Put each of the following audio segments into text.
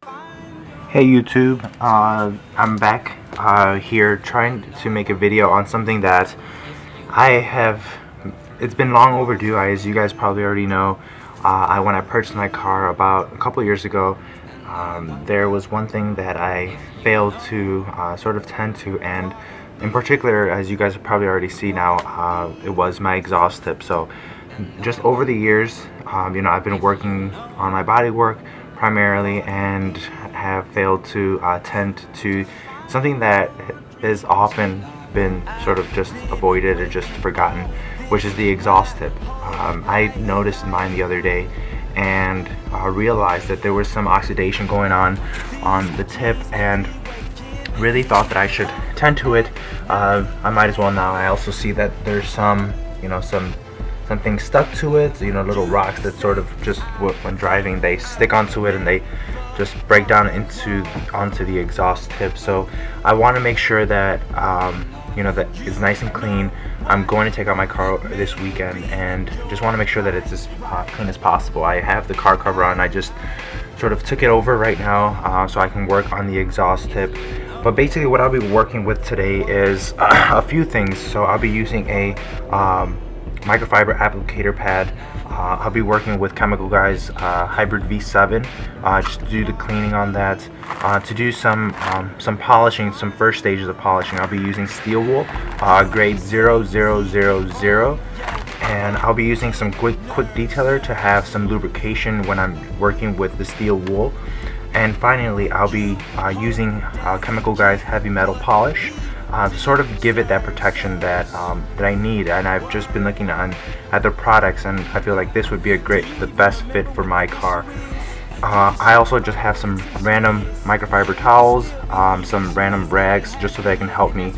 Hey YouTube, I'm back here trying to make a video on something that it's been long overdue. As you guys probably already know, when I purchased my car about a couple years ago, there was one thing that I failed to sort of tend to, and in particular, as you guys probably already see now, it was my exhaust tip. So just over the years, I've been working on my body work primarily and have failed to tend to something that has often been sort of just avoided or just forgotten, which is the exhaust tip. I noticed mine the other day and realized that there was some oxidation going on the tip, and really thought that I should tend to it. I might as well now. I also see that there's some things stuck to it, little rocks that sort of just when driving they stick onto it and they just break down onto the exhaust tip. So I want to make sure that that it's nice and clean. I'm going to take out my car this weekend and just want to make sure that it's as clean as possible. I have the car cover on. I just sort of took it over right now so I can work on the exhaust tip. But basically what I'll be working with today is a few things. So I'll be using a microfiber applicator pad. I'll be working with Chemical Guys Hybrid V7 just to do the cleaning on that. To do some polishing, some first stages of polishing, I'll be using steel wool grade 0000, and I'll be using some quick detailer to have some lubrication when I'm working with the steel wool. And finally, I'll be using Chemical Guys heavy metal polish to sort of give it that protection that I need. And I've just been looking at their products, and I feel like this would be the best fit for my car. I also just have some random microfiber towels, some random rags, just so they can help me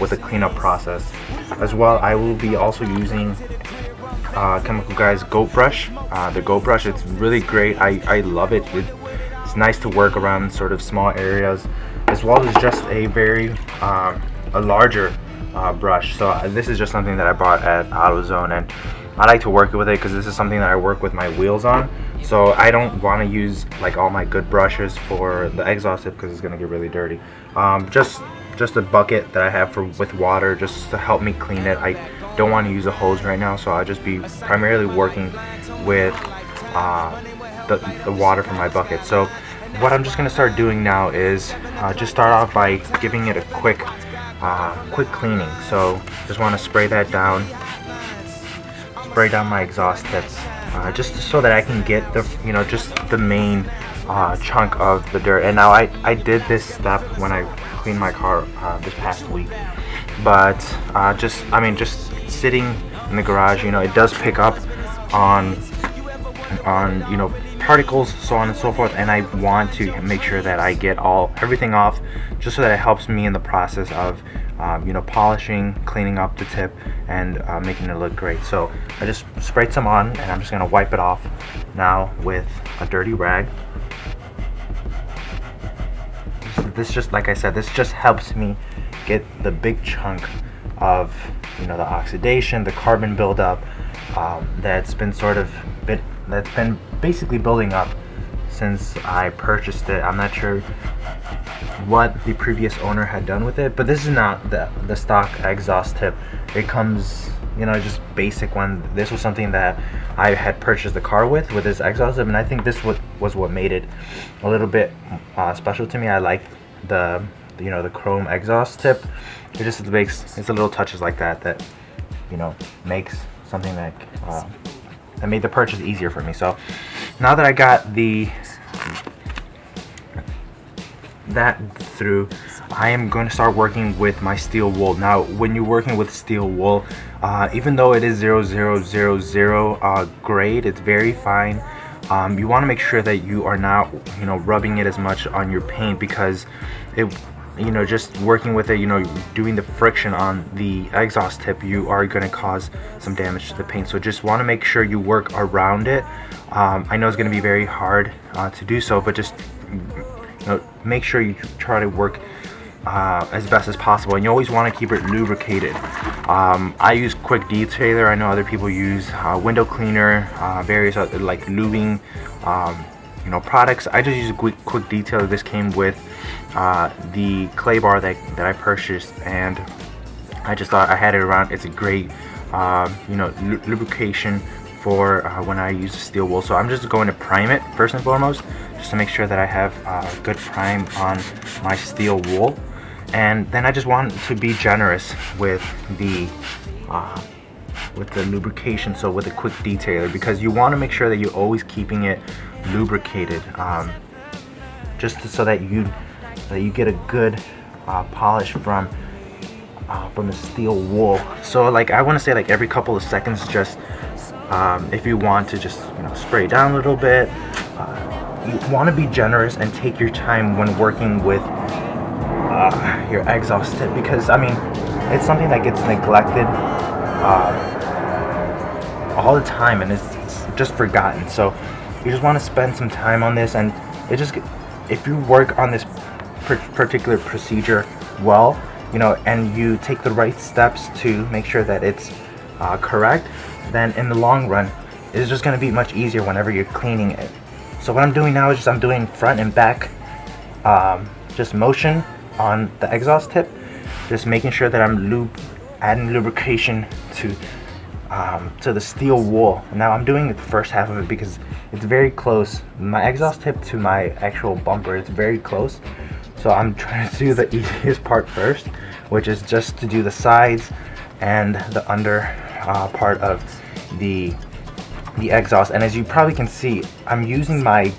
with the cleanup process. As well, I will be also using Chemical Guys Goat Brush. The Goat Brush, it's really great. I love it. It's nice to work around sort of small areas, as well as just a very a larger brush. So this is just something that I bought at AutoZone, and I like to work with it because this is something that I work with my wheels on. So I don't want to use like all my good brushes for the exhaust tip because it's going to get really dirty. Just a bucket that I have with water just to help me clean it. I don't want to use a hose right now, so I'll just be primarily working with the water from my bucket. So what I'm just going to start doing now is just start off by giving it a quick cleaning. So just want to spray down my exhaust tips just so that I can get just the main chunk of the dirt. And now I did this step when I cleaned my car this past week, but just sitting in the garage, it does pick up on particles, so on and so forth, and I want to make sure that I get everything off, just so that it helps me in the process of polishing, cleaning up the tip, and making it look great. So I just sprayed some on, and I'm just gonna wipe it off now with a dirty rag. This just, like I said, this just helps me get the big chunk of the oxidation, the carbon buildup that's been basically building up since I purchased it. I'm not sure what the previous owner had done with it, but this is not the stock exhaust tip. It comes just basic one. This was something that I had purchased the car with this exhaust tip, and I think this was what made it a little bit special to me. I like the chrome exhaust tip. It just makes it's a little touches like that makes something that made the purchase easier for me. So now that I got that through, I am going to start working with my steel wool. Now when you're working with steel wool, even though it is 0000 grade, it's very fine. You want to make sure that you are not rubbing it as much on your paint, because it just working with it, doing the friction on the exhaust tip, you are going to cause some damage to the paint. So just want to make sure you work around it. I know it's going to be very hard to do so, but just make sure you try to work as best as possible, and you always want to keep it lubricated. I use quick detailer. I know other people use window cleaner, various other, like lubing products. I just use a quick detail. This came with the clay bar that I purchased, and I just thought I had it around. It's a great lubrication for when I use the steel wool. So I'm just going to prime it first and foremost, just to make sure that I have good prime on my steel wool. And then I just want to be generous with the lubrication, so with a quick detailer, because you want to make sure that you're always keeping it lubricated, just so that you get a good polish from the steel wool. So like I want to say like every couple of seconds, just if you want to just spray down a little bit. You want to be generous and take your time when working with your exhaust tip, because I mean it's something that gets neglected all the time, and it's just forgotten. So you just want to spend some time on this, and if you work on this particular procedure well, and you take the right steps to make sure that it's correct, then in the long run it's just going to be much easier whenever you're cleaning it. So what I'm doing now is I'm doing front and back just motion on the exhaust tip, just making sure that I'm adding lubrication to the steel wool. Now I'm doing the first half of it because it's very close. My exhaust tip to my actual bumper, it's very close. So I'm trying to do the easiest part first, which is just to do the sides and the under part of the exhaust. And as you probably can see, I'm using my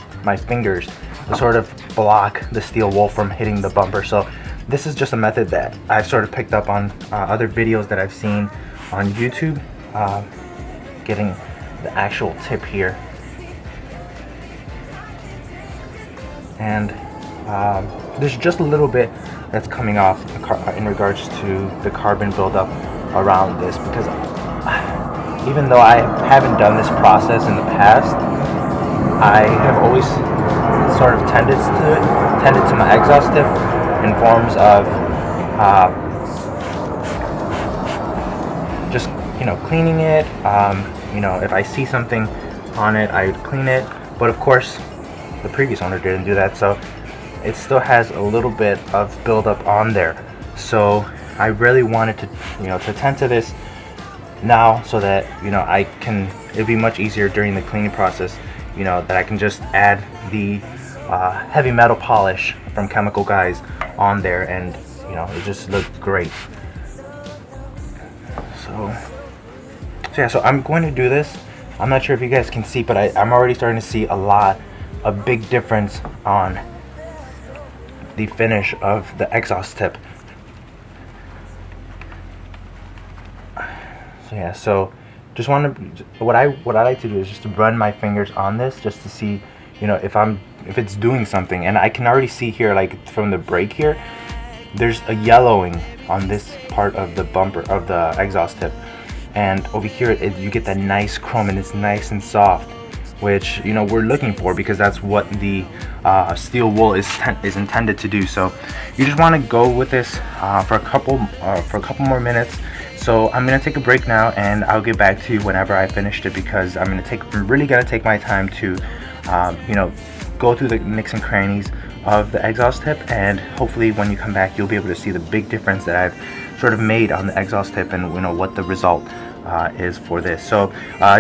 fingers to sort of block the steel wool from hitting the bumper. So this is just a method that I've sort of picked up on other videos that I've seen on YouTube, getting the actual tip here. And there's just a little bit that's coming off in regards to the carbon buildup around this, because even though I haven't done this process in the past, I have always sort of tended to my exhaust tip in forms of just cleaning it. If I see something on it, I would clean it. But of course, the previous owner didn't do that, so it still has a little bit of buildup on there. So I really wanted to to tend to this now, so that it'd be much easier during the cleaning process, that I can just add the heavy metal polish from Chemical Guys on there, and it just looked great. So yeah, so I'm going to do this. I'm not sure if you guys can see, but I'm already starting to see a big difference on the finish of the exhaust tip. So yeah, so just what I like to do is just to run my fingers on this, just to see if it's doing something. And I can already see here, like from the brake here, there's a yellowing on this part of the bumper of the exhaust tip, and over here you get that nice chrome, and it's nice and soft, which we're looking for, because that's what the steel wool is intended to do. So you just want to go with this for a couple more minutes. So I'm gonna take a break now, and I'll get back to you whenever I finished it, because I'm really gonna take my time to go through the nicks and crannies of the exhaust tip, and hopefully when you come back you'll be able to see the big difference that I've sort of made on the exhaust tip, and what the result is for this. So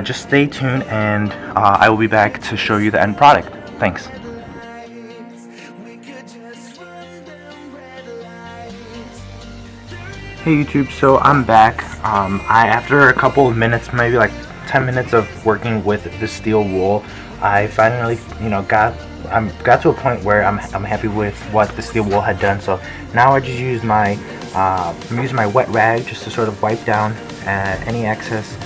just stay tuned, and I will be back to show you the end product. Thanks. Hey YouTube, so I'm back. After a couple of minutes, maybe like 10 minutes of working with the steel wool, I finally got to a point where I'm happy with what the steel wool had done. So now I just use I'm using my wet rag just to sort of wipe down any excess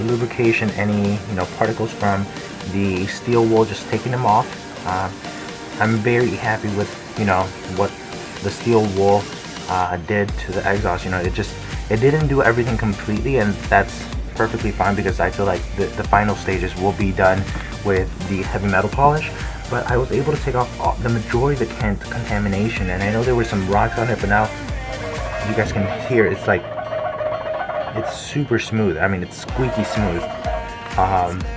lubrication, any particles from the steel wool, just taking them off. I'm very happy with what the steel wool did to the exhaust. It didn't do everything completely, and that's perfectly fine, because I feel like the final stages will be done with the heavy metal polish. But I was able to take off the majority of the contamination, and I know there were some rocks on it, but now you guys can hear it's super smooth. I mean, it's squeaky smooth.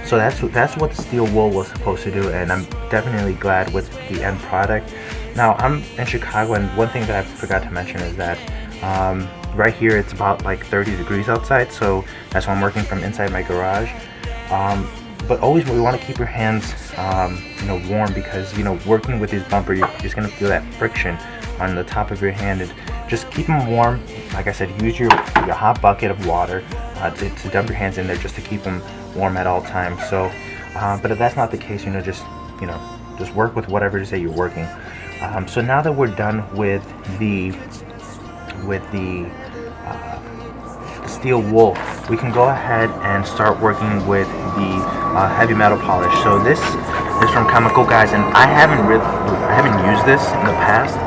So that's what the steel wool was supposed to do, and I'm definitely glad with the end product. Now I'm in Chicago, and one thing that I forgot to mention is that right here it's about like 30 degrees outside, so that's why I'm working from inside my garage. But always we want to keep your hands warm, because working with this bumper, you're just gonna feel that friction on the top of your hand, and just keep them warm. Like I said, use your hot bucket of water to dump your hands in there, just to keep them warm at all times. So but if that's not the case, just work with whatever it is that you're working. So now that we're done with the steel wool, we can go ahead and start working with the heavy metal polish. So this is from Chemical Guys, and I haven't used this in the past.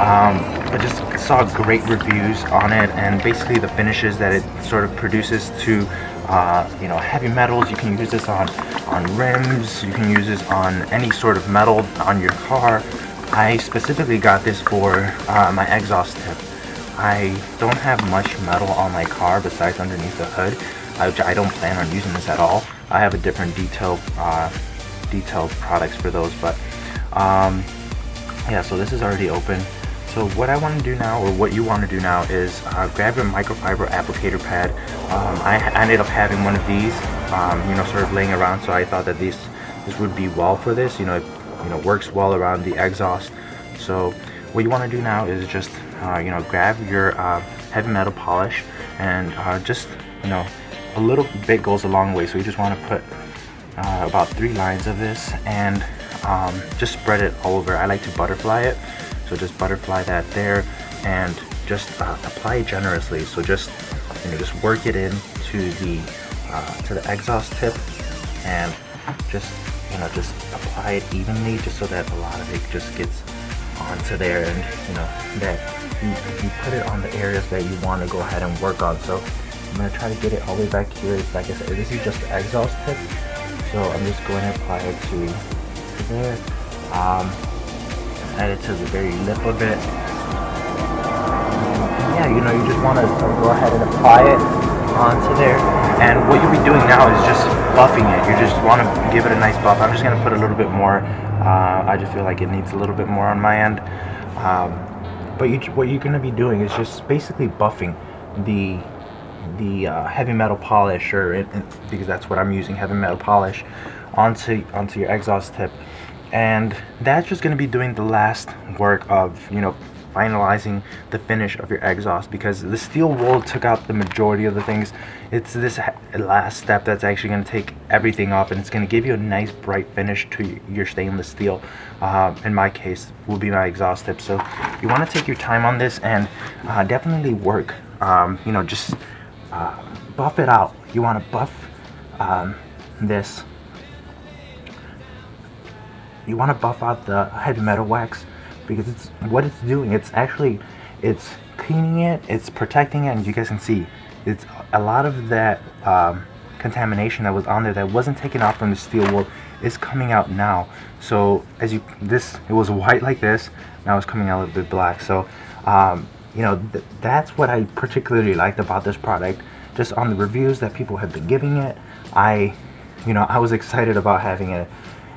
I just saw great reviews on it, and basically the finishes that it sort of produces to heavy metals. You can use this on rims, you can use this on any sort of metal on your car. I specifically got this for my exhaust tip. I don't have much metal on my car besides underneath the hood, which I don't plan on using this at all. I have a different detailed products for those, but yeah, so this is already open. So what I want to do now, or what you want to do now, is grab your microfiber applicator pad. I ended up having one of these, sort of laying around, so I thought that this would be well for this. It works well around the exhaust. So what you want to do now is just grab your heavy metal polish, and just a little bit goes a long way. So you just want to put about 3 lines of this, and just spread it all over. I like to butterfly it, so just butterfly that there, and just apply it generously. So just work it in to the exhaust tip, and just apply it evenly, just so that a lot of it just gets onto there, and that you put it on the areas that you want to go ahead and work on. So I'm going to try to get it all the way back here. Like I said, this is just the exhaust tip, so I'm just going to apply it to there, add it to the very lip of it. Yeah, you just want to go ahead and apply it onto there, and what you'll be doing now is just buffing it. You just want to give it a nice buff. I'm just going to put a little bit more. I just feel like it needs a little bit more on my end. But what you're going to be doing is just basically buffing the heavy metal polish, because that's what I'm using, heavy metal polish, onto your exhaust tip, and that's just going to be doing the last work of finalizing the finish of your exhaust, because the steel wool took out the majority of the things. It's this last step that's actually going to take everything off, and it's going to give you a nice bright finish to your stainless steel. In my case, will be my exhaust tip. So you want to take your time on this, and definitely work. Just buff it out. You want to buff this. You want to buff out the heavy metal wax, because it's what it's doing. It's cleaning it, it's protecting it, and you guys can see it's a lot of that contamination that was on there that wasn't taken off from the steel wool is coming out now. So it was white like this, now it's coming out a little bit black. So that's what I particularly liked about this product. Just on the reviews that people have been giving it, I was excited about having it,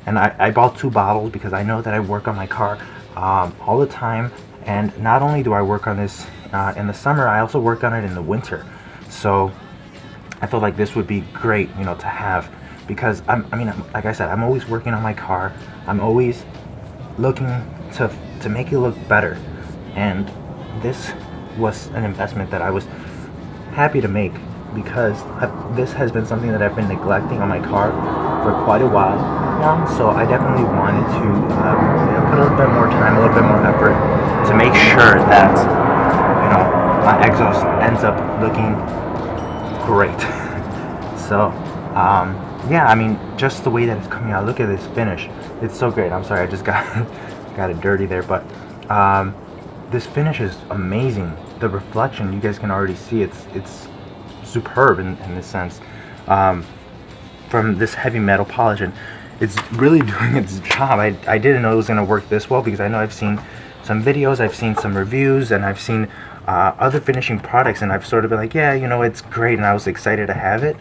and I bought 2 bottles because I know that I work on my car all the time, and not only do I work on this in the summer, I also work on it in the winter. So I felt like this would be great, to have, because like I said, I'm always working on my car. I'm always looking to make it look better, and this was an investment that I was happy to make, because this has been something that I've been neglecting on my car for quite a while now. So I definitely wanted to put a little bit more time, a little bit more effort to make sure that my exhaust ends up looking great. So yeah, just the way that it's coming out, look at this finish, it's so great. I'm sorry, I just got it dirty there, but this finish is amazing. The reflection, you guys can already see, it's superb in this sense, from this heavy metal polish, and it's really doing its job. I didn't know it was going to work this well, because I know I've seen some videos, I've seen some reviews, and I've seen other finishing products, and I've sort of been like, yeah, it's great, and I was excited to have it.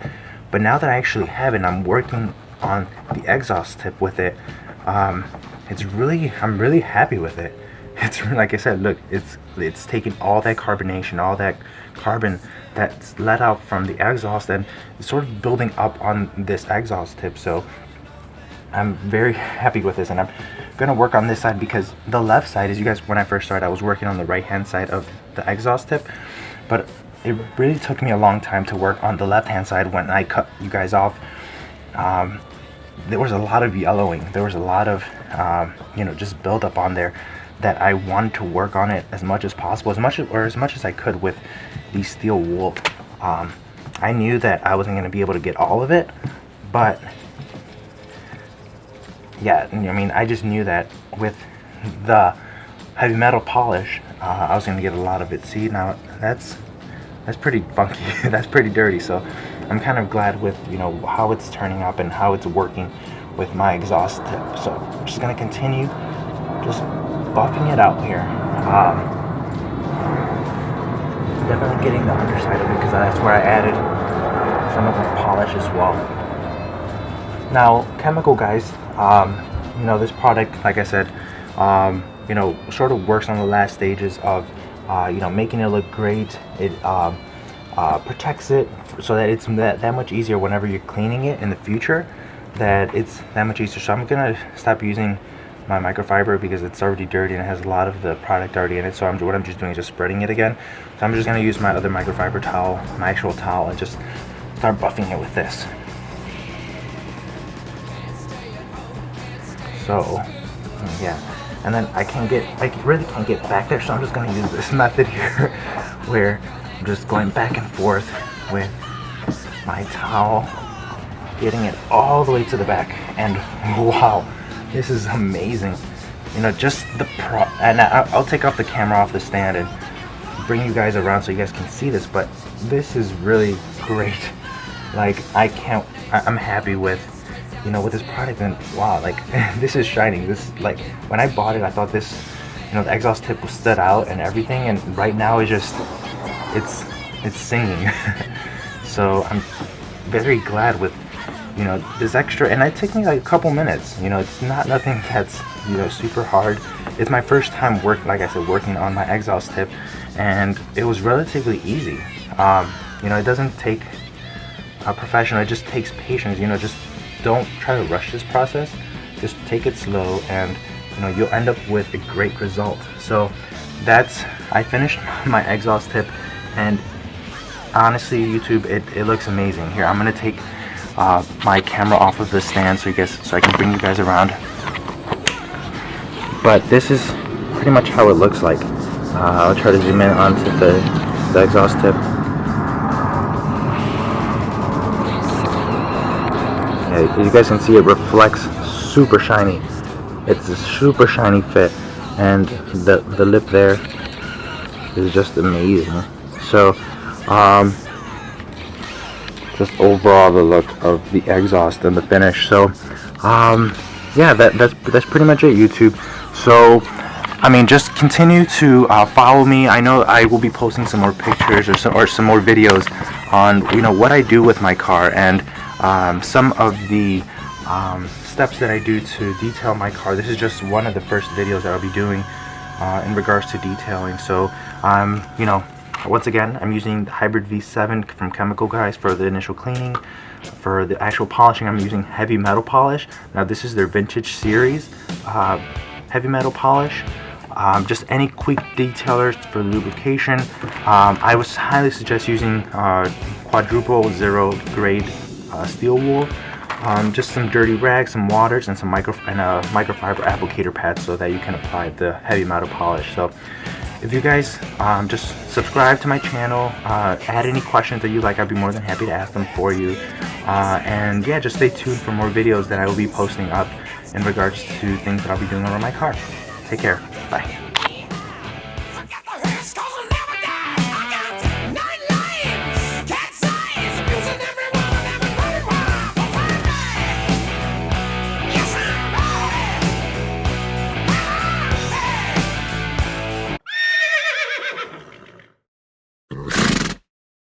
But now that I actually have it and I'm working on the exhaust tip with it, I'm really happy with it. It's like I said, look, it's taking all that carbonation, all that carbon that's let out from the exhaust, and it's sort of building up on this exhaust tip. So I'm very happy with this, and I'm gonna work on this side, because the left side, as you guys, when I first started, I was working on the right hand side of the exhaust tip, but it really took me a long time to work on the left hand side. When I cut you guys off, there was a lot of yellowing, there was a lot of just build up on there, that I wanted to work on it as much as possible, as much as I could with the steel wool. I knew that I wasn't going to be able to get all of it, but yeah, I mean, I just knew that with the heavy metal polish, I was going to get a lot of it. See, now that's pretty funky. That's pretty dirty. So I'm kind of glad with how it's turning up and how it's working with my exhaust tip. So I'm just going to continue just buffing it out here. Definitely getting the underside of it, because that's where I added some of the polish as well. Now, chemical guys, this product, like I said, sort of works on the last stages of making it look great. It protects it so that it's that much easier whenever you're cleaning it in the future, that it's that much easier. So I'm gonna stop using my microfiber, because it's already dirty and it has a lot of the product already in it. So what I'm just doing is just spreading it again. So I'm just going to use my other microfiber towel, my actual towel, and just start buffing it with this. So yeah, and then I really can't get back there, so I'm just going to use this method here where I'm just going back and forth with my towel, getting it all the way to the back. And wow, this is amazing. Just the and I'll take off the camera off the stand and bring you guys around so you guys can see this, but this is really great. Like, I'm happy with with this product, and wow, like this is shining. This, like, when I bought it, I thought this the exhaust tip was stood out and everything, and right now it's singing. So I'm very glad with this extra, and it took me like a couple minutes. It's not nothing that's super hard. It's my first time like I said, working on my exhaust tip, and it was relatively easy. It doesn't take a professional, it just takes patience. Just don't try to rush this process, just take it slow, and you'll end up with a great result. So I finished my exhaust tip, and honestly, YouTube, it looks amazing. Here, I'm gonna take my camera off of the stand so I can bring you guys around. But this is pretty much how it looks like. I'll try to zoom in onto the exhaust tip. Yeah, you guys can see it reflects super shiny. It's a super shiny fit, and the lip there is just amazing. So just overall the look of the exhaust and the finish. So yeah, that's pretty much it, YouTube. So I mean, just continue to follow me. I know I will be posting some more pictures or some more videos on what I do with my car, and some of the steps that I do to detail my car. This is just one of the first videos that I'll be doing in regards to detailing. So once again, I'm using the Hybrid V7 from Chemical Guys for the initial cleaning. For the actual polishing, I'm using heavy metal polish. Now this is their vintage series heavy metal polish. Just any quick detailers for lubrication. I would highly suggest using quadruple zero grade steel wool. Just some dirty rags, some waters, and a microfiber applicator pad so that you can apply the heavy metal polish. So if you guys just subscribe to my channel, add any questions that you like, I'd be more than happy to ask them for you. And yeah, just stay tuned for more videos that I will be posting up in regards to things that I'll be doing over my car. Take care. Bye.